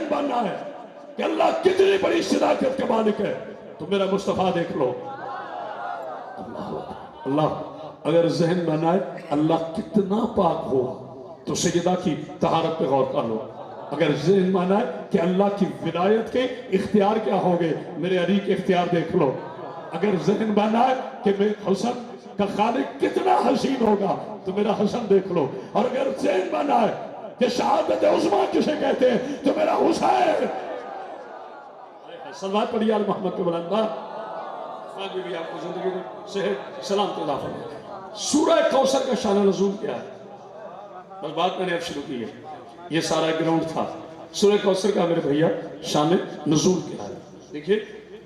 ذہن بننا ہے کہ اللہ کتنی بڑی صداقت کا مالک ہے تو میرا مصطفیٰ دیکھ لو. اللہ اگر ذہن بننا ہے اللہ کتنا پاک ہوگا تو سیدہ کی طہارت پہ غور کر لو. اگر ذہن مانا ہے کہ اللہ کی ولایت کے اختیار کیا ہوگے میرے علی کے اختیار دیکھ لو. اگر ذہن مانا ہے کہ میں حسن کا خالق کتنا حسین ہوگا تو میرا حسن دیکھ لو. اور اگر ذہن مانا ہے کہ شہادت عظمیٰ کسے کہتے ہیں تو میرا حسین. صلوات پڑھیے آل محمد کے بلندہ. آگے بھی آپ کو زندگی میں صحت سلام کے اضافہ ہے. سورہ کوثر کا شان نزول کیا ہے؟ بس بات میں نے اب شروع کی ہے. یہ سارا گراؤنڈ تھا. سورہ کوثر کا میرے بھیا شان نزول کیا ہے. دیکھیے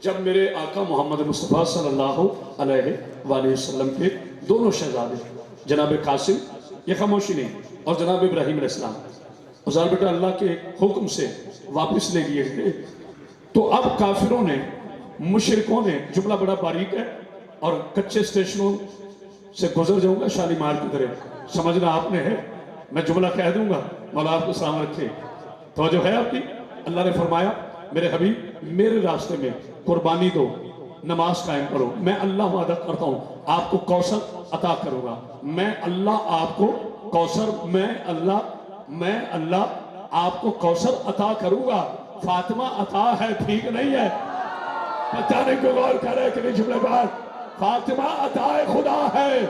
جب میرے آقا محمد مصطفیٰ صلی اللہ علیہ وآلہ وسلم کے دونوں شہزادے جناب قاسم یہ خاموشی نہیں اور جناب ابراہیم علیہ السلام حضار بیٹا اللہ کے حکم سے واپس لے گئے گئے تو اب کافروں نے مشرکوں نے جملہ بڑا باریک ہے اور کچھے اسٹیشنوں سے گزر جاؤں گا شالیمار کی طرح سمجھنا آپ نے ہے. میں جملہ کہہ دوں گا مولا آپ کو سلام رکھے. توجہ ہے آپ کی. اللہ نے فرمایا میرے حبیب میرے راستے میں قربانی دو نماز قائم کرو. میں اللہ وعدہ کرتا ہوں آپ کو کوثر عطا کروں گا. میں اللہ آپ کو کوثر میں اللہ آپ کو کوثر عطا کروں گا. فاطمہ عطا ہے ٹھیک نہیں ہے. پتہ نہیں کو غور کرے کہ نہیں جملے بات. فاطمہ عطا خدا ہے.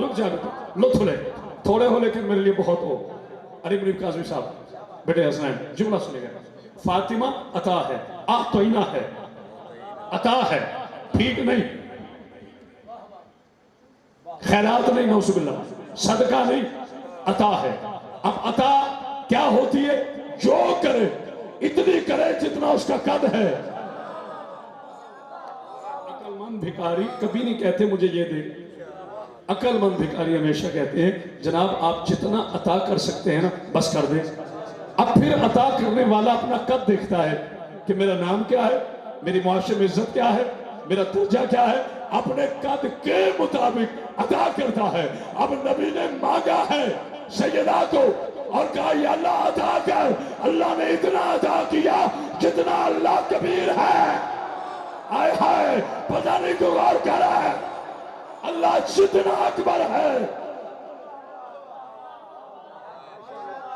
رک جا بیٹا لطف لے تھوڑے ہو لیکن میرے لیے بہت ہو. علی بن کاظمی صاحب بیٹے حسنین جملہ سنے گا. فاطمہ عطا ہے اعطینا ہے عطا ہے ٹھیک نہیں. خیرات نہیں نعوذ باللہ صدقہ نہیں عطا ہے. اب عطا کیا ہوتی ہے؟ جو کرے اتنی کرے جتنا اس کا قد ہے. عقل مند بھکاری کبھی نہیں کہتے مجھے یہ دے. عقل مند بھکاری ہمیشہ کہتے ہیں جناب آپ جتنا عطا کر سکتے ہیں نا بس کر دیں. اب پھر عطا کرنے والا اپنا قد دیکھتا ہے کہ میرا نام کیا ہے, میری معاشرے میں عزت کیا ہے, میرا درجہ کیا ہے, اپنے قد کے مطابق عطا کرتا ہے. اب نبی نے مانگا ہے سیدہ کو اور کہا یا اللہ عطا کر. اللہ نے اتنا عطا کیا جتنا اللہ کبیر ہے. آئے ہائے پتہ نہیں کو غور کر رہا ہے. اللہ جتنا اکبر ہے.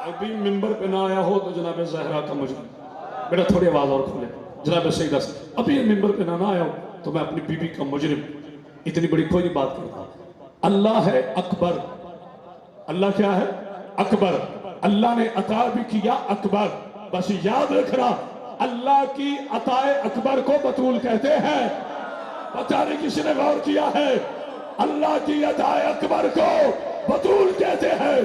ابھی ممبر پہ نہ آیا ہو تو جناب زہرا کا مجرم بیٹا تھوڑی آواز اور کھولے. جناب سیدہ سے ابھی ممبر پہ نہ آیا ہو تو میں اپنی بی بی کا مجرم. اتنی بڑی کوئی نہیں بات کرتا. اللہ ہے اکبر. اللہ کیا ہے؟ اکبر. اللہ نے عطا بھی کیا اکبر. بس یاد رکھنا اللہ کی عطا اکبر کو بطول کہتے ہیں. پتہ نہیں کسی نے غور کیا ہے اللہ کی عطا اکبر کو بطول کہتے ہیں.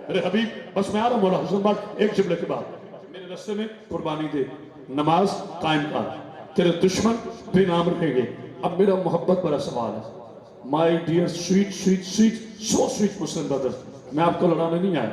میرے حبیب بس میں آ رہا ہوں مولا حسن بات ایک جملے کے بعد. میرے رستے میں قربانی دے نماز قائم کر تیرے دشمن بے نام رہیں گے. اب میرا محبت بڑا سوال ہے. My dear sweet sweet sweet so sweet Muslim brother میں آپ کو لڑانے نہیں آیا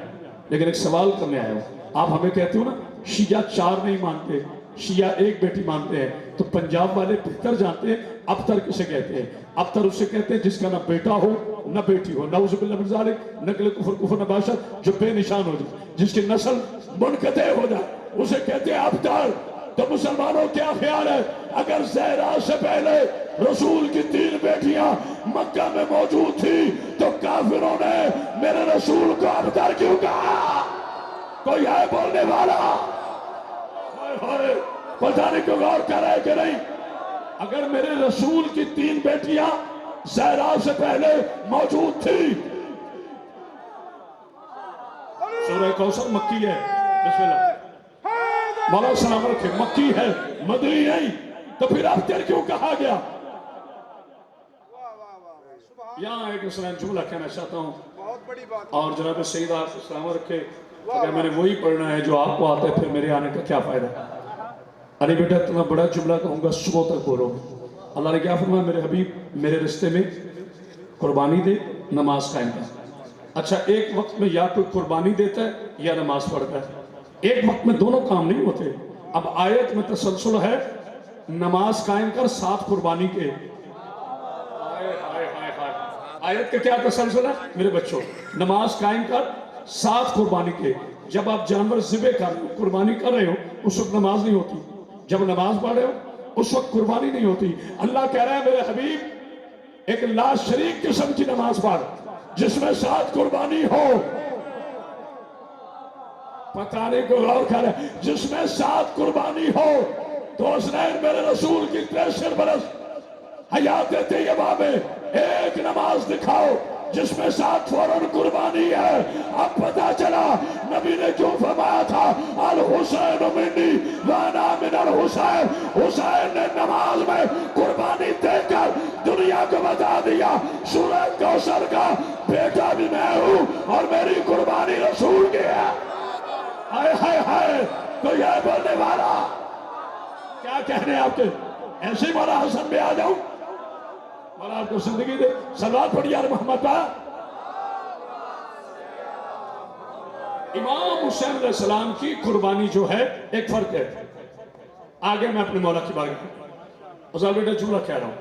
لیکن ایک سوال کرنے آیا ہوں. آپ ہمیں کہتے ہو نا شیعہ 4 نہیں مانتے شیعہ 1 بیٹی مانتے ہیں تو پنجاب والے بہتر جانتے ہیں ابتر کسے کہتے ہیں. ابتر اسے کہتے ہیں جس کا نہ بیٹا ہو نہ بیٹی ہو. نعوذ باللہ من ذالک نقل کفر نباشت جو بے نشان ہو جائے جس کی نسل منقطع ہو جائے اسے کہتے ہیں ابتر. تو مسلمانوں کیا خیال ہے اگر زہرا سے پہلے رسول کی 3 بیٹیاں مکہ میں موجود تھی تو کافروں نے میرے رسول کو ابتر کیوں کہا؟ کوئی ہے بولنے والا؟ پتہ نہیں کو غور کر رہے کہ نہیں. اگر میرے رسول کی 3 بیٹیاں زہرا سے پہلے موجود تھی. سورہ کوثر مکی ہے. بسم اللہ مولا سلام رکھے. مکی ہے مدنی نہیں تو پھر ابتر کیوں کہا گیا؟ یہاں ایک جملہ کہنا چاہتا ہوں اور جناب سیدہ سلام رکھے اگر میں نے وہی پڑھنا ہے جو آپ کو آتا ہے پھر میرے آنے کا کیا فائدہ. علی بیٹا اتنا بڑا جملہ کہوں گا صبح تک بولو. اللہ نے کیا فرمایا میرے حبیب میرے رستے میں قربانی دے نماز قائم کر. اچھا ایک وقت میں یا کوئی قربانی دیتا ہے یا نماز پڑھتا ہے. ایک وقت میں دونوں کام نہیں ہوتے. اب آیت میں تسلسل ہے نماز قائم کر 7 قربانی کے. آیت کا کیا تسلسل ہے میرے بچوں؟ نماز قائم کر 7 قربانی کے. جب آپ جانور ذبح کر رہے ہو، قربانی کر رہے ہو، اس وقت نماز نہیں ہوتی. جب نماز پڑھ رہے ہو اس وقت قربانی نہیں ہوتی. اللہ کہہ رہا ہے میرے حبیب ایک لا شریک قسم کی نماز پڑھ جس میں ساتھ قربانی ہو. پتہ نہیں کو غور کر رہے جس میں ساتھ قربانی ہو. تو اس نے میرے رسول کی 63 برس حیات طیبہ میں ایک نماز دکھاؤ جس میں ساتھ فوراً قربانی ہے. اب پتا چلا نبی نے کیوں فرمایا تھا الحسین منی وانا من الحسین. حسین نے نماز میں قربانی دے کر دنیا کو بتا دیا سورہ کوثر کا بیٹا بھی میں ہوں اور میری قربانی رسول کی ہے. ہائے ہائے ہائے کوئی ہے بولنے والا؟ کیا کہنے آپ کے؟ ایسے مولا حسن میں آ جاؤں؟ مولا آپ کو زندگی دے. صلوات پڑھی یار محمد پا. امام حسین علیہ السلام کی قربانی جو ہے ایک فرق ہے. آگے میں اپنے مولا کی بارگاہ ازال بیٹا جملہ کہہ رہا ہوں.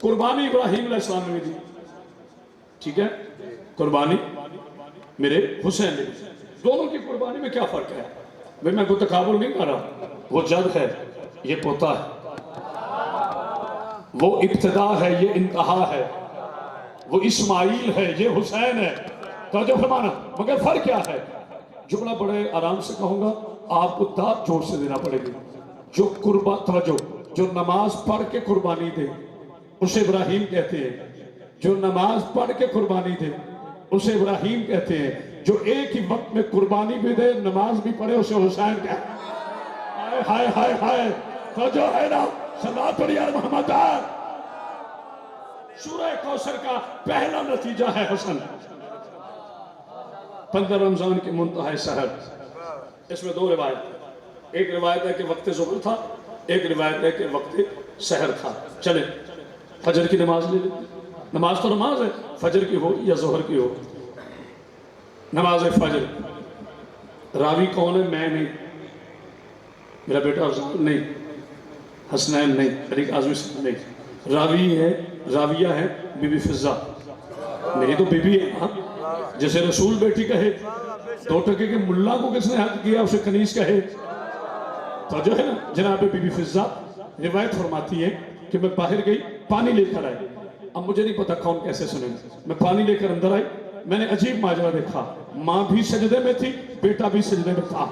قربانی ابراہیم علیہ السلام نے دی، ٹھیک ہے، قربانی میرے حسین نے دی. دونوں کی قربانی میں کیا فرق ہے؟ میں کوئی تقابل نہیں کر رہا. وہ جد ہے، یہ پوتا ہے. وہ ابتدا ہے، یہ انتہا ہے. وہ اسماعیل ہے، یہ حسین ہے. توجہ فرمانا. مگر فرق کیا ہے؟ جملہ بڑے آرام سے کہوں گا، آپ کو داد جوڑ سے دینا پڑے گی. جو نماز پڑھ کے قربانی دے اسے ابراہیم کہتے ہیں. جو نماز پڑھ کے قربانی دے اسے ابراہیم کہتے ہیں. جو ایک ہی وقت میں قربانی بھی دے نماز بھی پڑھے اسے حسین کہتے ہیں. ہائے ہائے ہائے تو جو ہے نا صلوات پڑھی یار محمد. سورہ کوثر کا پہلا نتیجہ ہے حسن. 15 رمضان کی منتہا سحر. اس میں 2 روایت. ایک روایت ہے کہ وقت ظہر تھا، ایک روایت ہے کہ وقت سحر تھا. چلیں فجر کی نماز لے لیں. نماز تو نماز ہے، فجر کی ہو یا ظہر کی ہو. نماز فجر. راوی کون ہے؟ میں نہیں، میرا بیٹا افضل نہیں، حسنین نہیں، علی اعظمی صاحب نہیں. راوی ہے، راویہ ہے بی بی فضہ. میری تو بی بی ہے. ہاں جیسے رسول بیٹی کہے، 2 ٹکے کے ملا کو کس نے حق کیا اسے کنیز کہے. تو جو ہے نا جناب بی بی فضہ روایت فرماتی ہے کہ میں باہر گئی، پانی لے کر آئی. اب مجھے نہیں پتا کون کیسے سنے. میں پانی لے کر اندر آئی، میں نے عجیب ماجرا دیکھا. ماں بھی سجدے میں تھی، بیٹا بھی سجدے میں تھا.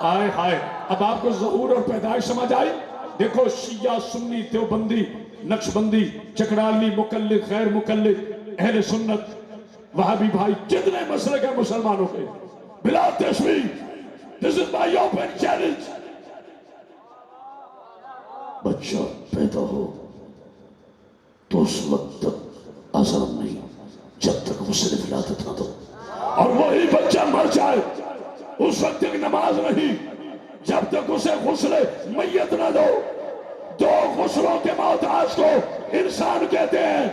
آئے ہائے. اب آپ کو ظہور اور پیدائش سمجھ آئی. دیکھو شیعہ، سنی، دیوبندی، نقشبندی، چکڑالی، مقلد، غیر مقلد، اہل سنت، وہابی بھائی، جتنے مسلک ہیں مسلمانوں کے، بلا تشبیہ. This is my open challenge. بچہ پیدا ہو تو اس وقت تک آزان نہیں جب تک غسل ولادت نہ دو، اور وہی بچہ مر جائے اس وقت تک نماز نہیں جب تک اسے غسل میت نہ دو. 2 غسلوں کے محتاج کو انسان کہتے ہیں.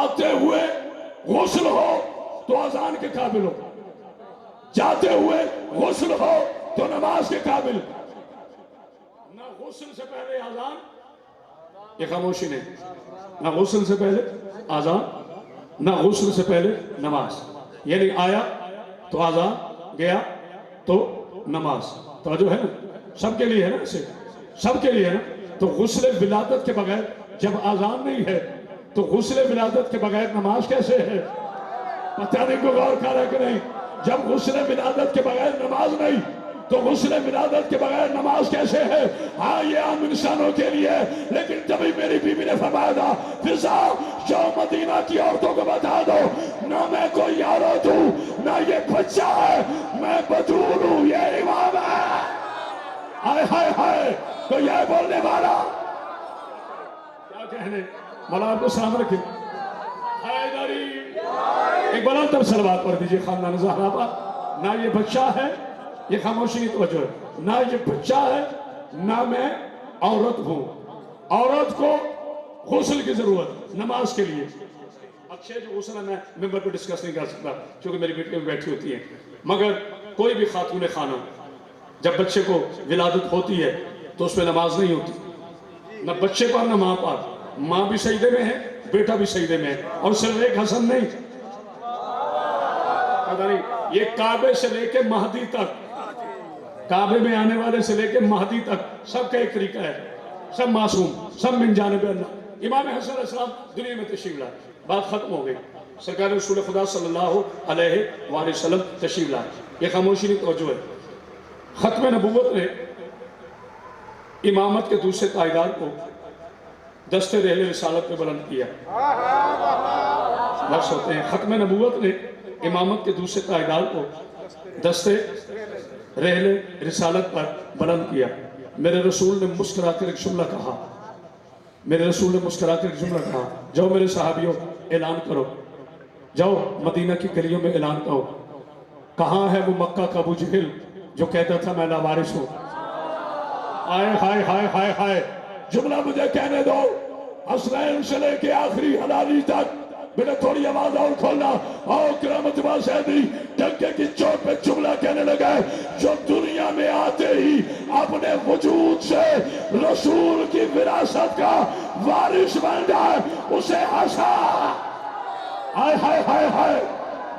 آتے ہوئے غسل ہو تو اذان کے قابل ہو، جاتے ہوئے غسل ہو تو نماز کے قابل. نہ غسل سے پہلے اذان، یہ خاموشی نہیں، نہ غسل سے پہلے اذان، نہ غسل سے پہلے نماز. یعنی آیا تو اذان، گیا تو نماز. توجہ ہے نا؟ سب کے لیے ہے نا؟ اسے سب کے لیے ہے نا؟ تو غسل ولادت کے بغیر جب اذان نہیں ہے تو غسل ولادت کے بغیر نماز کیسے ہے؟ پتہ نہیں کو غور کر رہا کہ نہیں؟ جب غسل ولادت کے بغیر نماز نہیں تو غسل ولادت کے بغیر نماز کیسے ہے؟ ہاں یہ عام انسانوں کے لیے ہے، لیکن تبھی میری بیوی نے فرمایا تھا فضا جاؤ مدینہ کی عورتوں کو بتا دو نہ میں کوئی عورت ہوں نہ یہ بچہ ہے، میں بدول ہوں، یہ امام ہے. ہائے ہائے ہائے کوئی ہے بولنے والا؟ کیا کہنے؟ مولا آپ کو سلام رکھے. حیدری ایک بڑا تب صلوات پڑھ دیجئے خاندان زہرا پر. نہ یہ بچہ ہے، یہ خاموشی نہیں توجہ ہے، نہ یہ بچہ ہے نہ میں عورت ہوں. عورت کو غسل کی ضرورت نماز کے لیے. اچھے جو غسل ہے میں ممبر پہ ڈسکس نہیں کر سکتا کیونکہ میری بیٹی بیٹھی ہوتی ہے، مگر کوئی بھی خاتون خانہ جب بچے کو ولادت ہوتی ہے تو اس میں نماز نہیں ہوتی، نہ بچے پر نہ ماں پر. ماں بھی سجدے میں ہے، بیٹا بھی سجدے میں ہے، اور صرف ایک حسن نہیں پتہ نہیں یہ کعبے سے لے کے مہدی تک، کعبے میں آنے والے سے لے کے مہدی تک سب کا ایک طریقہ ہے، سب معصوم، سب من جانب اللہ۔ امام حسن علیہ السلام دنیا میں تشریف لائے، بات ختم ہو گئی، سرکار رسول خدا صلی اللہ علیہ وآلہ وسلم تشریف لائے، یہ خاموشی نہیں توجہ ہے۔ ختم نبوت نے امامت کے دوسرے تائیدار کو دستے رحل رسالت پہ بلند کیا۔ لفظ ہوتے ہیں ختم نبوت نے امامت کے دوسرے تائیدار کو دستے رحل رسالت پر بلند کیا۔ میرے رسول نے مسکرا کر ایک جملہ کہا، میرے رسول نے مسکرا کر ایک جملہ کہا، جاؤ میرے صحابیوں اعلان کرو، جاؤ مدینہ کی گلیوں میں اعلان کرو، کہاں ہے وہ مکہ کا ابو جہل جو کہتا تھا میں لاوارث ہوں؟ آئے ہائے ہائے ہائے ہائے، جملہ مجھے کہنے دو، حسنین سے لے کے آخری حلالی تک، بیٹا تھوڑی آواز اور کھولنا، آؤ کرامت باسیدی ڈنکے کی چوٹ پہ جملہ کہنے لگا ہے، جو دنیا میں آتے ہی اپنے وجود سے رسول کی وراثت کا وارث بن جائے اسے ہنسا۔ ہائے ہائے ہائے ہائے،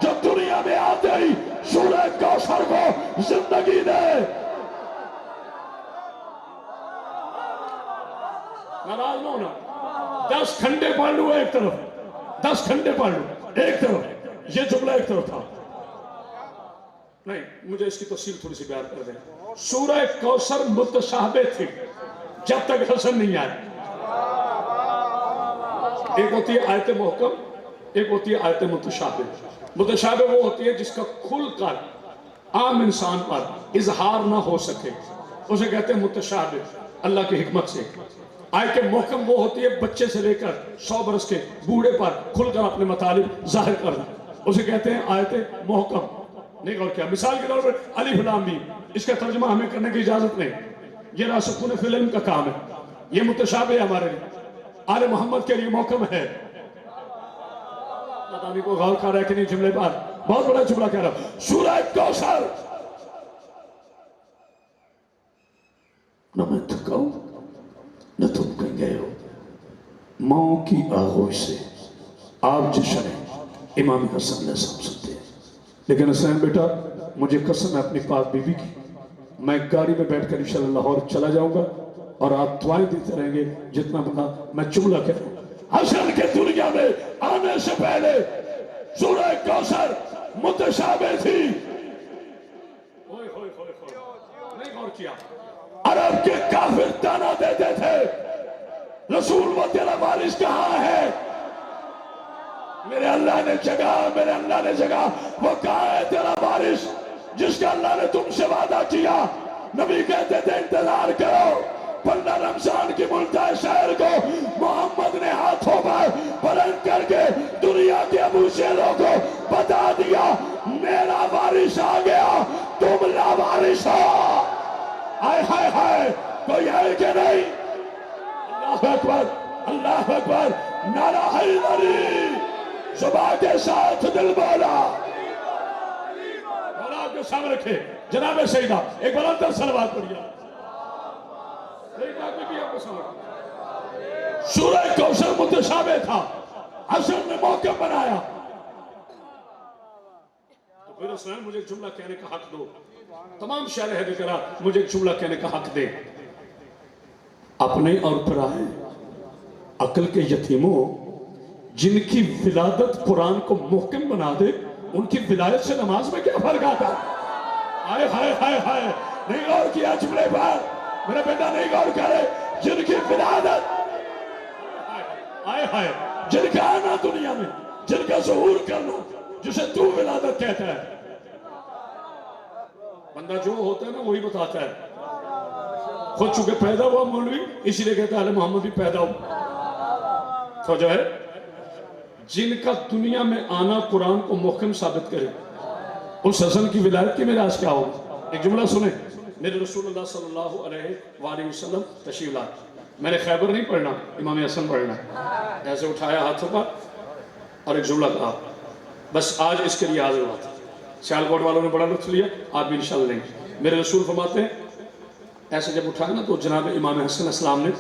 جو دنیا میں آتے ہی سورہ کوثر کو زندگی دے۔ ناراض نہ ہونا، 10 کھنڈے پڑھ لوں ایک طرف، 10 کھنڈے پڑھ لوں ایک طرف، یہ جملہ ایک طرف تھا۔ نہیں، مجھے اس کی تفصیل تھوڑی سی بیان کر دیں۔ سورہ کوثر متشابہ تھی جب تک حسن نہیں آئے۔ ایک ہوتی ہے آیت محکم، ایک ہوتی ہے آیت متشابہ۔ متشابہ وہ ہوتی ہے جس کا کھل کر عام انسان پر اظہار نہ ہو سکے، اسے کہتے ہیں متشابہ اللہ کی حکمت سے۔ آیت محکم وہ ہوتی ہے بچے سے لے کر 100 برس کے بوڑھے پر کھل کر اپنے مطالب ظاہر کرنا، اسے کہتے ہیں آیت محکم۔ نہیں غور کیا؟ مثال کے طور پر الف لام میم، اس کا ترجمہ ہمیں کرنے کی اجازت نہیں، یہ راسخون فی العلم کا کام ہے، یہ متشابہ ہے ہمارے لیے، آل محمد کے لیے محکم ہے۔ پتہ نہیں کوئی غور کر رہا ہے کہ نہیں جملے پر؟ بہت بڑا جملہ کہہ رہا ہوں، سورہ کوثر۔ نہ میں تھکاؤں نہ تم کہیں گئے ہو، ماں کی آغوش سے آپ جشن امام حسن علیہ السلام سنتے ہیں، لیکن حسین بیٹا مجھے قسم ہے اپنی پاک بی بی کی، میں گاڑی میں بیٹھ کر انشاءاللہ لاہور چلا جاؤں گا اور آپ دعائیں دیتے رہیں گے جتنا بڑا میں جملہ کہہ رہا ہوں۔ حسن کے دنیا میں آنے سے پہلے سورہ کوثر متشابہ تھی۔ نہیں غور کیا؟ عرب کے کافر تانا دیتے تھے رسول وہ تیرا وارث کہاں ہے؟ میرے اللہ نے جگہ، میرے اللہ نے جگہ، وہ کہاں ہے تیرا وارث جس کا اللہ نے تم سے وعدہ کیا؟ نبی کہتے تھے انتظار کرو، 15 رمضان کی ملتائی شہر کو محمد نے ہاتھوں پر بلند کر کے دنیا کے ابو جہلوں کو بتا دیا میرا وارث آ گیا، تم لاوارث ہو۔ ہائے ہائے ہائے، کوئی ہے کہ نہیں؟ اللہ اکبر، اللہ اکبر، نعرہ حیدری، زبان کے ساتھ دل بولا۔ بولا آپ کے سامنے رکھے جناب سیدہ ایک بلند تر صلوات پڑھیے۔ سورہ کوثر متشابہ تھا، حسن نے موقع بنایا۔ تو پھر حسین مجھے ایک جملہ کہنے کا حق دو، تمام شہر ہے کہ مجھے ایک جملہ کہنے کا حق دے۔ اپنے اور پرائے عقل کے یتیموں جن کی ولادت قرآن کو محکم بنا دے، ان کی ولایت سے نماز میں کیا فرق آتا؟ ہائے ہائے ہائے ہائے، نہیں غور کیا جملے پر؟ میرا بیٹا نہیں غور کرے، جن کی ولادت، ہائے ہائے، جن کا آنا دنیا میں، جن کا ظہور کرنا، جسے تو ولادت کہتا ہے۔ بندہ جو ہوتا ہے نا وہی بتاتا ہے، خود چونکہ پیدا ہوا مولوی اسی لیے کہتا ہے اہل محمد بھی پیدا ہو۔ تو جو ہے جن کا دنیا میں آنا قرآن کو محکم ثابت کرے، اس حسن کی ولایت کی میراث کیا ہوگی؟ ایک جملہ سنیں، میرے رسول اللہ صلی اللہ علیہ وآلہ وسلم تشریف لائے، میں نے خیبر نہیں پڑھنا، امام حسن پڑھنا، ایسے اٹھایا ہاتھوں پر اور ایک جملہ کہا، بس آج اس کے لیے حاضر ہوا تھا۔ سیالکوٹ والوں نے بڑا لطف لیا، آپ بھی انشاءاللہ لیں گے۔ میرے رسول فرماتے ہیں ایسے جب اٹھایا نا تو جناب امام حسن السلام نے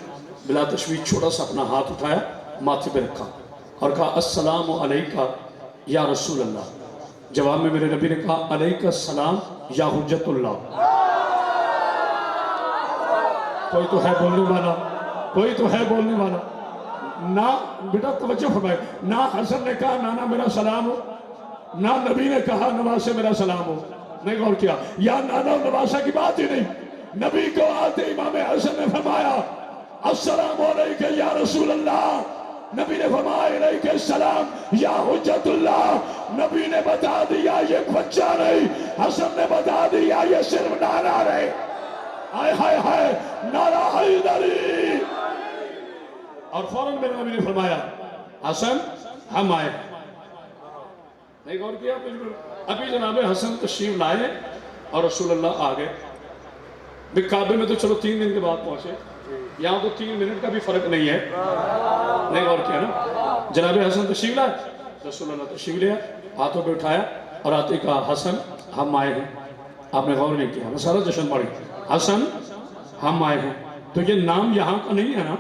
بلا تشویش چھوٹا سا اپنا ہاتھ اٹھایا، ماتھے پہ رکھا اور کہا السلام علیکہ یا رسول اللہ، جواب میں میرے نبی نے کہا علیک السلام یا حجت اللہ. کوئی تو ہے بولنے والا, کوئی تو ہے بولنے والا. نہ بیٹا توجہ فرمائے, نہ حسن نے کہا نانا میرا سلام ہو, نہ نبی نے کہا نواسے میرا سلام ہو. نہیں غور کیا, یا نانا و نواسا کی بات ہی نہیں. نبی کو آتے امام حسن نے فرمایا السلام علیکہ یا رسول اللہ. نبی نے فرمایا علیکہ السلام یا حجت اللہ. نبی نے بتا دیا یہ بچہ نہیں, حسن نے بتا دیا یہ صرف نانا نہیں. آئے ہائے ہائے نعرہ حیدری. اور فوراً میرے نبی نے فرمایا حسن ہم آئے. نہیں غور کیا, ابھی جناب حسن تشریف لائے اور رسول اللہ آ گئے. کعبے میں تو چلو 3 دن کے بعد پہنچے, یہاں تو 3 منٹ کا بھی فرق نہیں ہے. نہیں غور کیا نا, جناب حسن تشریف لائے, رسول اللہ تشریف لیا, ہاتھوں پہ اٹھایا اور آتے کہا حسن ہم آئے ہیں. آپ نے غور نہیں کیا, میں سارا جشن پڑی. حسن ہم آئے ہیں, تو یہ نام یہاں کا نہیں ہے نا.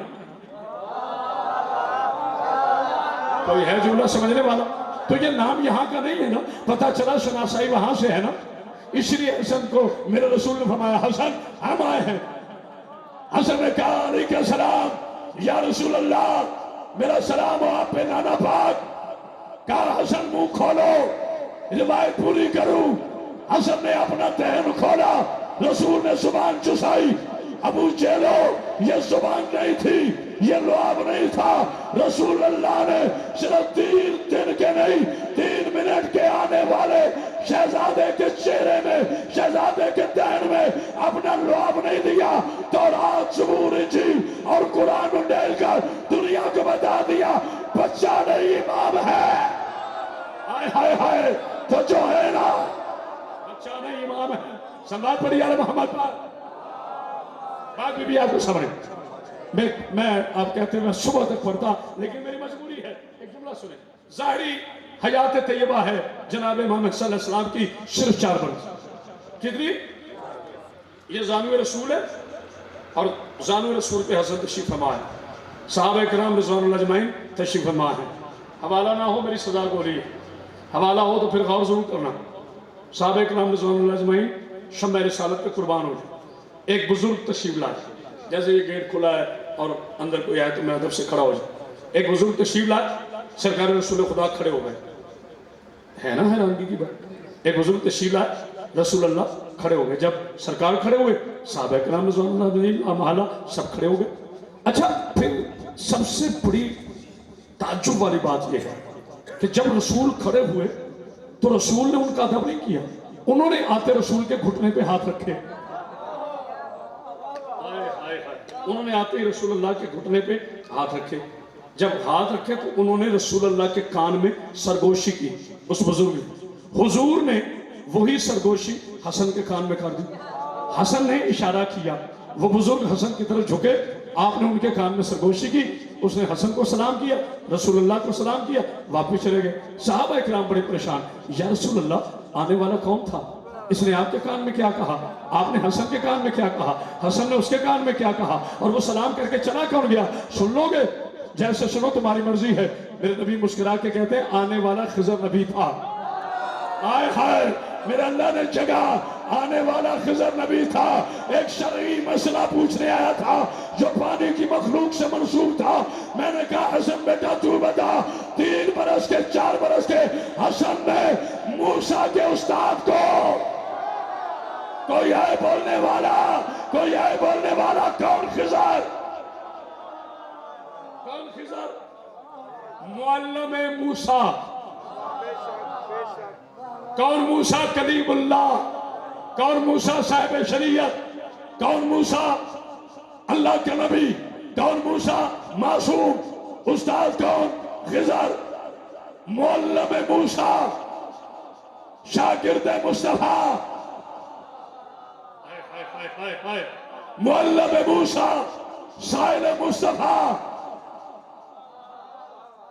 کوئی ہے جملہ سمجھنے والا؟ تو یہ نام یہاں کا نہیں ہے نا. پتہ چلا شناسائی وہاں سے ہے نا. اس لیے حسن کو میرے رسول نے فرمایا حسن ہم آئے ہیں. حسن نے کہا علیکہ السلام یا رسول اللہ, میرا سلام ہو آپ پہ نانا پاک. کہا حسن منہ کھولو, روایت پوری کروں. حسن نے اپنا دہن کھولا, رسول نے زبان چسائی. ابو جہلو یہ زبان نہیں تھی, یہ لعاب نہیں تھا. رسول اللہ نے صرف 3 دن کے نہیں 3 منٹ کے آنے والے شہزادے کے چہرے میں, شہزادے کے دہن میں اپنا لعاب نہیں دیا. تورات زبور انجیل اور قرآن ڈیل کر دنیا کو بتا دیا بچہ نہیں امام ہے. ہائے ہائے ہائے, تو جو ہے نا بچہ نہیں امام ہے. سمجھ پڑی یار محمد پاک. بات بھی آپ کو سمجھ, میں آپ کہتے ہیں میں صبح تک پڑھتا, لیکن میری مجبوری ہے. ایک جملہ سنیں, ظاہری حیات طیبہ ہے جناب محمد صلی اللہ علیہ وسلم کی صرف 4 برس. کتنی؟ یہ زانو رسول ہے, اور زانو رسول پہ حضرت تشریف فرما ہے. صحابہ کرام رضوان اللہ اجمعین تشریف فرما ہے. حوالہ نہ ہو میری سزا گولی ہے, حوالہ ہو تو پھر غور ضرور کرنا. صحابہ کرام رضوان اللہ اجمعین شمع رسالت پہ قربان ہو جائے. ایک بزرگ تشریف لائے, جیسے یہ گیٹ کھلا ہے اور اندر کوئی آئے تو میں ادب سے کھڑا ہو جائے. ایک بزرگ تشریف لائے, سرکار رسول خدا کھڑے ہو گئے. ہے نا حیرانگی کی بات. ایک بزرگ تشریف لائے, رسول اللہ کھڑے ہو گئے. جب سرکار کھڑے ہوئے, صحابہ کرام رضوان اللہ محلہ سب کھڑے ہو گئے. اچھا, پھر سب سے بڑی تعجب والی بات یہ ہے کہ جب رسول کھڑے ہوئے تو رسول نے ان کا ادب نہیں کیا. انہوں نے آتے رسول کے گھٹنے پہ ہاتھ رکھے. انہوں نے آتے ہی رسول اللہ کے گھٹنے پہ ہاتھ رکھے. جب ہاتھ رکھے تو انہوں نے رسول اللہ کے کان میں سرگوشی کی. اس بزرگ نے, حضور نے وہی سرگوشی حسن کے کان میں کر دی. حسن نے اشارہ کیا, وہ بزرگ حسن کی طرف جھکے, آپ نے ان کے کان میں سرگوشی کی. اس نے حسن کو سلام کیا, رسول اللہ کو سلام کیا, واپس چلے گئے. صحابہ اکرام بڑے پریشان, یا رسول اللہ آنے والا کون تھا؟ اس نے آپ کے کان میں کیا کہا, آپ نے حسن کے کان میں کیا کہا, حسن نے اس کے کان میں کیا کہا, اور وہ سلام کر کے چلا کون گیا؟ سن لو گے؟ جیسے سنو تمہاری مرضی ہے. میرے نبی مسکرا کے کہتے ہیں آنے والا خضر نبی تھا. آئے ہائے, میرے اللہ نے جگہ, آنے والا خضر نبی تھا. ایک شرعی مسئلہ پوچھنے آیا تھا جو پانی کی مخلوق سے منسوب تھا. میں نے کہا حسن بیٹا تو بتا, 3 برس کے 4 برس کے حسن نے موسیٰ کے استاد کو, کوئی ہے بولنے والا, کوئی ہے بولنے والا, کون خضر؟ کون خضر؟ معلم موسیٰ. کون موسیٰ کلیم اللہ؟ کون موسیٰ صاحب شریعت؟ کون موسیٰ اللہ کا نبی؟ کون موسیٰ معصوم؟ استاد کون؟ خضر. معلم موسیٰ, شاگرد مصطفیٰ. معلم موسیٰ, سائل مصطفیٰ.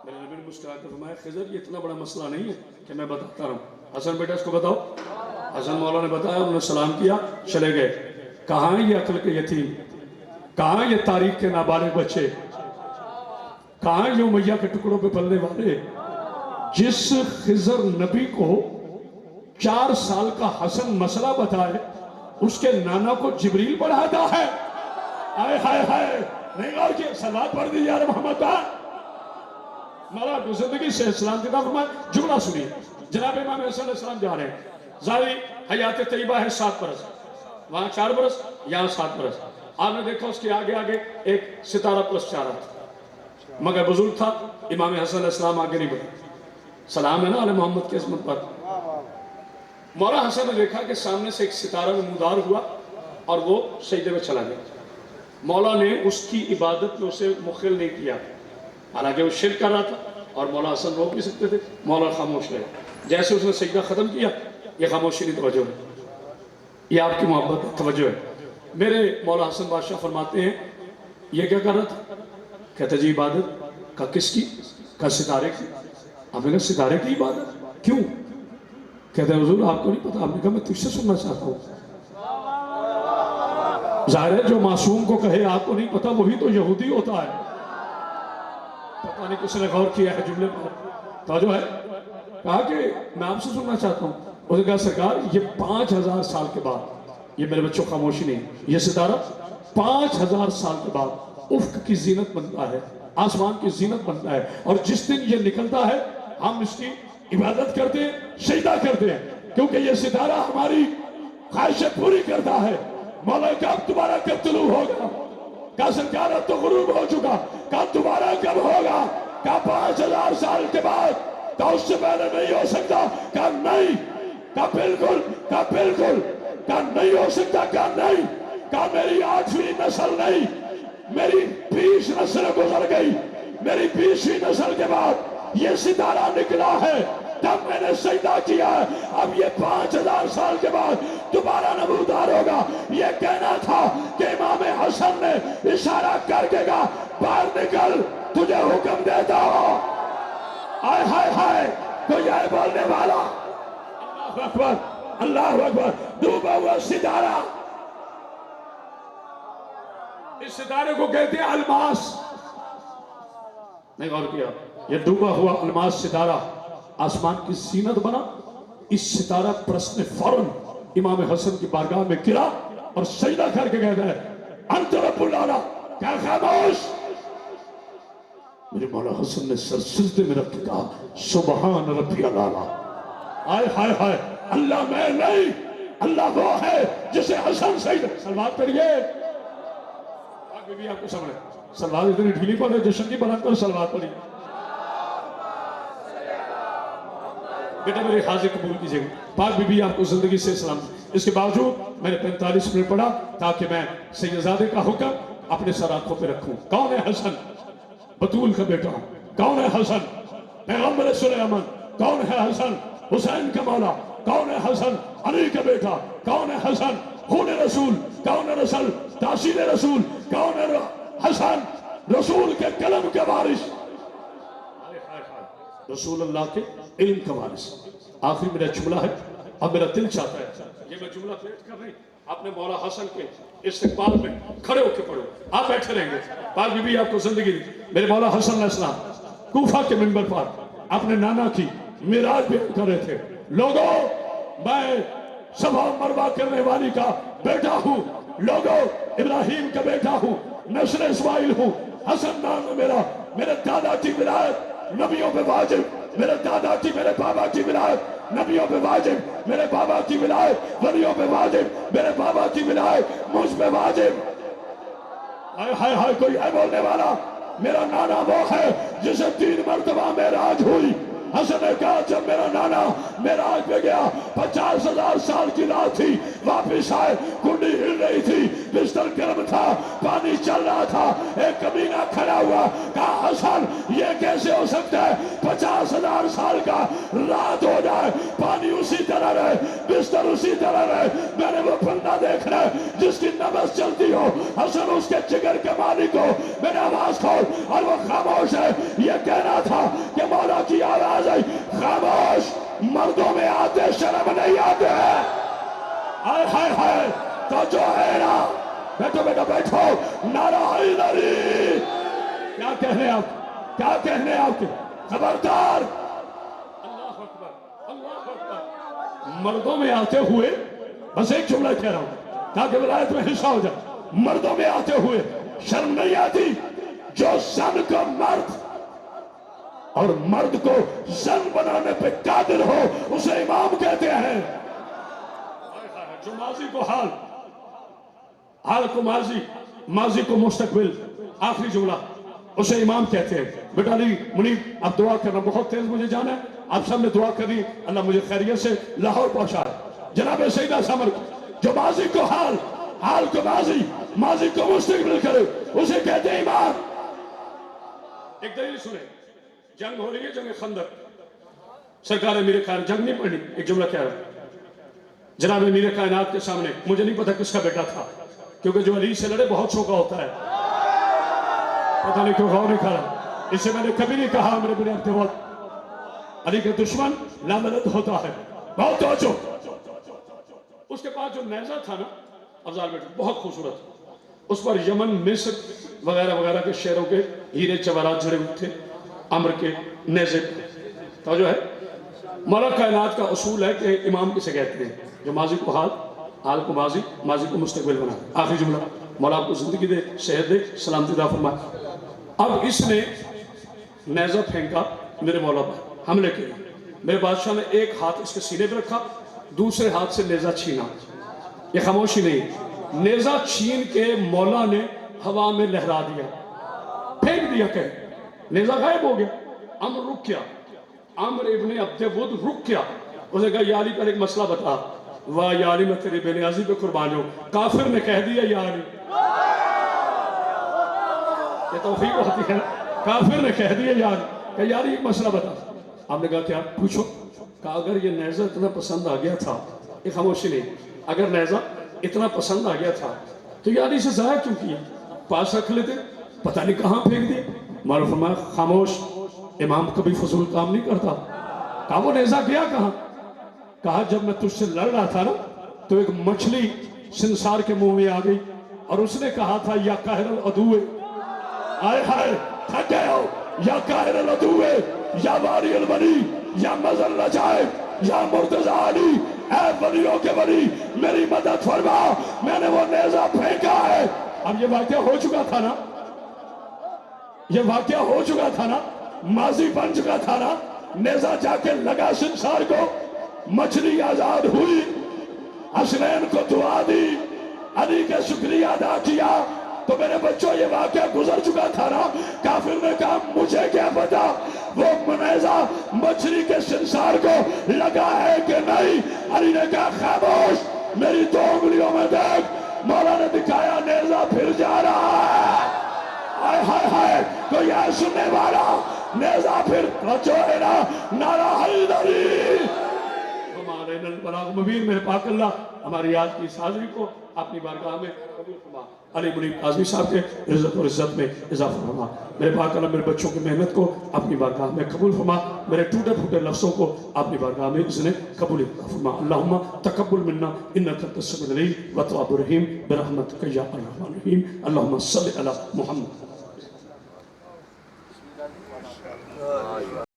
میرے نبی نے مسکرا کر فرمایا خضر یہ اتنا بڑا مسئلہ نہیں ہے کہ میں بتاتا رہوں. حسن بیٹا اس کو بتاؤ. حسن مولا نے بتایا, انہوں نے سلام کیا, چلے گئے. کہاں یہ عقل کے یتیم, کہاں یہ تاریخ کے نابالغ بچے, کہاں یہ امیہ کے ٹکڑوں پہ پلنے والے. جس خضر نبی کو 4 سال کا حسن مسئلہ بتائے، اس کے نانا کو جبریل پڑھاتا ہے. آئے ہائے ہائے، نہیں اور کیا صلوات پڑھ دیجیے یار محمد پر. مولا کو زندگی سے اسلام دیتا فرمائے. جملہ سنیے، جناب امام حسن علیہ السلام جا رہے ہیں، ظاہری حیات طیبہ ہے 7 برس، وہاں 4 برس، یہاں 7 برس. آپ نے دیکھا اس کے آگے آگے ایک ستارہ پلس 4 تھا، مگر بزرگ تھا. امام حسن علیہ السلام آگے نہیں بڑھے. سلام ہے نا آل محمد کی عظمت پر. مولا حسن نے دیکھا کہ سامنے سے ایک ستارہ نمودار ہوا اور وہ سجدے میں چلا گیا. مولا نے اس کی عبادت میں اسے مخل نہیں کیا، حالانکہ وہ شرک کر رہا تھا اور مولا حسن روک بھی سکتے تھے. مولا خاموش رہے. جیسے اس نے سجدہ ختم کیا، یہ خاموشی نہیں توجہ ہے، یہ آپ کی محبت توجہ ہے. میرے مولا حسن بادشاہ فرماتے ہیں یہ کیا کر رہا تھا؟ کہتے جی عبادت کا کس کی؟ کا ستارے کی. آپ نے کہا ستارے کی عبادت کیوں؟ کہتے ہیں حضور آپ کو نہیں پتا. آپ نے کہا میں تجھ سے سننا چاہتا ہوں. ظاہر ہے جو معصوم کو کہے آپ کو نہیں پتا وہی تو یہودی ہوتا ہے. پتہ نہیں کس نے غور کیا ہے جملے پر. توجہ ہے. کہا کہ میں آپ سے سننا چاہتا ہوں. اس نے کہا سرکار یہ 5000 سال کے بعد، یہ میرے بچوں خاموشی نہیں، یہ ستارہ 5000 سال کے بعد افق کی زینت بنتا ہے، آسمان کی زینت بنتا ہے، اور جس دن یہ نکلتا ہے ہم اس کی عبادت کرتے ہیں، سجدہ کرتے ہیں، کیونکہ یہ ستارہ ہماری خواہشیں پوری کرتا ہے. مولا کا اب دوبارہ کب طلوع ہوگا؟ کہا سرکار اب تو غروب ہو چکا. کہا دوبارہ کب ہوگا؟ کہا 5000 سال کے بعد. کہا اس سے پہلے نہیں ہو سکتا. کہا نہیں. کہا بالکل. کہا بالکل. کہا نہیں ہو سکتا. کہا نہیں. کہا میری 8ویں نسل نہیں، میری 20 نسل گزر گئی، میری 20ویں نسل کے بعد یہ ستارہ نکلا ہے، تب میں نے سجدہ کیا ہے. اب یہ 5000 سال کے بعد دوبارہ نمودار ہوگا. یہ کہنا تھا کہ امام حسن نے اشارہ کر کے کہا باہر نکل، تجھے حکم دیتا ہو. آئے ہائے ہائے، کوئی ہے بولنے والا؟ اللہ اکبر، اللہ اکبر. ڈوبا ہوا ستارہ، اس ستارے کو کہتے ہیں الماس. نہیں غور کیا؟ یہ ڈوبا ہوا الماس ستارہ آسمان کی زینت بنا. اس ستارہ پرست نے فوراً امام حسن کی بارگاہ میں گرا اور سجدہ کر کے کہتا ہے انت رب العالی. کیا خاموش؟ میرے مولا حسن نے سر سجدے میں رکھ کے کہا سبحان ربی العالی. آئے ہائے ہائے، اللہ میں نہیں، اللہ وہ ہے جسے حسن سجدہ. سلوات پڑھیے. آگے بھی آپ کو سمجھے سلوات اتنی ڈھیلی پڑھے جشن کی بلند کر سلوات پڑھیے. بیٹا میرے حاضر قبول کیجئے. پاک بی بی آپ کو زندگی سے سلام. اس کے باوجود میں نے 45 منٹ پڑھا تاکہ میں سیدزادے کا حکم اپنے سر آنکھوں پہ رکھوں. کون ہے حسن؟ بطول کا بیٹا. کون ہے حسن؟ پیغمبر سلیمان. کون ہے حسن؟ حسین کا مولا. کون ہے حسن؟ علی کا بیٹا. کون ہے حسن؟ خون رسول. کون ہے رسول؟ تاثیر رسول. کون ہے حسن؟ رسول کے قلم کا وارث، رسول اللہ کے علم کا وارث. آخری میرا جملہ ہے. اب میرا دل چاہتا ہے یہ میں جملہ پیٹ کر رہی اپنے مولا حسن کے استقبال میں کھڑے ہو کے پڑھو. آپ بیٹھے رہیں گے. پاک بی بی آپ کو زندگی دی. میرے مولا حسن علیہ السلام کوفہ کے منبر پر اپنے نانا کی معراج بیان کر رہے تھے. لوگوں میں صفا مروہ کرنے والی کا بیٹا ہوں. لوگوں ابراہیم کا بیٹا ہوں، نسل اسماعیل ہوں. حسن نام ہے میرا. میرے دادا کی ولایت نبیوں پہ واجب. میرے دادا کی، میرے بابا کی ولایت نبیوں پہ واجب. میرے بابا کی ولایت ولیوں پہ واجب. میرے بابا کی ولایت مجھ پہ واجب. ہائے ہائے ہائے، کوئی ہے بولنے والا؟ میرا نانا وہ ہے جسے 3 مرتبہ معراج ہوئی. حسن نے کہا جب میرا نانا معراج پہ گیا 50,000 سال کی رات تھی، واپس آئے کنڈی ہل رہی تھی، بستر گرم تھا، پانی چل رہا تھا. ایک کمینہ کھڑا ہوا، کہا حسن یہ کیسے ہو سکتا ہے 50,000 سال کا رات ہو جائے، پانی اسی طرح رہے، بستر اسی طرح رہے. میں نے وہ بندہ دیکھ رہا ہے جس کی نبض چلتی ہو. حسن اس کے جگر کے مالک ہو. میں نے آواز کھول اور وہ خاموش ہے. یہ کہنا تھا کہ مولا کی آواز آئی خاموش. مردوں میں آتے شرم نہیں آتے. ہائے ہائے ہائے، تو جو ہے نا. بیٹھو بیٹھو بیٹھو. نعرہ حیدری. کیا کہنے آپ؟ کیا کہنے آپ کے؟ خبردار. اللہ اکبر، اللہ اکبر. مردوں میں آتے ہوئے بس ایک جملہ کہہ رہا ہوں تاکہ ولایت میں حصہ ہو جائے، مردوں میں آتے ہوئے شرم نہیں آتی جو زن کو مرد اور مرد کو زن بنانے پہ قادر ہو اسے امام کہتے ہیں۔ جو ماضی کو حال کو ماضی کو مستقبل، آخری جملہ اسے امام کہتے ہیں۔ بیٹا علی منیب اب دعا کرنا، بہت تیز مجھے جانا ہے، آپ سب نے دعا کرنی، اللہ مجھے خیریت سے لاہور پہنچائے۔ جناب سیدہ سمر جو ماضی کو حال کو ماضی کو مستقبل کرے اسے کہتے ہیں امام۔ ایک دلیل سنیں، جنگ ہو رہی ہے، جنگ خندق، سرکار امیر کائنات جنگ نہیں پڑھنی، ایک جملہ کہہ رہا ہوں، جناب امیر کائنات کے سامنے مجھے نہیں پتا کس کا بیٹا تھا، کیونکہ جو علی سے لڑے بہت چھوکا ہوتا ہے، پتہ نہیں کیوں غور نہیں کھا رہا، اس سے میں نے کبھی نہیں کہا میرے بڑے ابتے وقت علی کا دشمن لاملد ہوتا ہے، بہت توجہ۔ اس کے پاس جو نیزہ تھا نا افضال بیٹا بہت خوبصورت، اس پر یمن مصر وغیرہ وغیرہ کے شہروں کے ہیرے جواہرات جڑے ہوئے تھے، عمر کے نیزے توجہ ہے۔ مولا کائنات کا اصول ہے کہ امام کسے کہتے ہیں؟ جو ماضی کو حال کو ماضی کو مستقبل بنا۔ آخری جملہ، مولا آپ کو زندگی دے، صحت دے، سلامتی عطا فرمائے۔ اب اس نے نیزہ پھینکا میرے مولا پر حملے کے لیے، میرے بادشاہ نے ایک ہاتھ اس کے سینے پہ رکھا، دوسرے ہاتھ سے نیزہ چھینا، یہ خاموشی نہیں، نیزہ چھین کے مولا نے ہوا میں لہرا دیا، پھینک دیا، کہ نیزہ غائب ہو گیا۔ عمر رک گیا، عمر ابن عبد ود رک گیا، اس نے کہا یا علی پر ایک مسئلہ بتا۔ واہ یا علی میں تیری بے نیازی پہ قربان ہوں، کافر نے کہہ دیا یا علی، یہ توفیق ہوتی ہے، کافر نے کہہ دیا یا علی، کہ یا علی ایک مسئلہ بتا۔ آپ نے کہا کیا؟ پوچھو۔ کہا اگر یہ نیزہ اتنا پسند آ گیا تھا، یہ خاموشی نہیں، اگر نیزہ اتنا پسند آ گیا تھا تو یا علی سے ضائع کیوں کیا؟ پاس رکھ لیتے، پتہ نہیں کہاں پھینک دیا۔ مولا فرمایا خاموش، امام کبھی فضول کام نہیں کرتا۔ کہا وہ نیزہ گیا کہاں؟ کہا جب میں تجھ سے لڑ رہا تھا نا تو ایک مچھلی سنسار کے منہ میں آ گئی اور اس نے کہا تھا یا قاہر العدوے، آئے ہائے تھک گئے ہو، یا قاہر العدوے، یا واری الولی، یا مزل رجائب، یا مرتضی علی، اے ولیوں کے ولی میری مدد فرما، میں نے وہ نیزہ پھینکا ہے۔ اب یہ واقعہ ہو چکا تھا نا، یہ واقعہ ہو چکا تھا نا، ماضی بن چکا تھا نا، نیزہ جا کے لگا سنسار کو، مچھلی آزاد ہوئی، حسنین کو دعا دی، علی کے شکریہ ادا کیا، تو میرے بچوں یہ واقعہ گزر چکا تھا نا۔ کافر نے کہا مجھے کیا پتا وہ نیزہ مچھلی کے سنسار کو لگا ہے کہ نہیں۔ علی نے کہا خاموش، میری دو انگلیوں میں دیکھ، مولا نے دکھایا نیزہ پھر جا رہا ہے۔ ہائے ہائے ہائے، کوئی ہے سننے والا؟ نیزہ پھر جو ہے نا، نعرہ حیدری۔ ہمارے البلاغ مبین، میرے پاک اللہ ہماری آج کی اس حاضری کو اپنی بارگاہ میں قبول فرما، علی منیب قاضی صاحب کے عزت اور عزت میں اضافہ فرما، میرے پاک اللہ میرے بچوں کی محنت کو اپنی بارگاہ میں قبول فرما، میرے ٹوٹے پھوٹے لفظوں کو اپنی بارگاہ میں اس نے قبول فرما۔ اللہم تقبل منا انک انت السمیع العلیم وتواب الرحیم برحمتک یا ارحم الراحمین۔ اللہم صلی علی محمد۔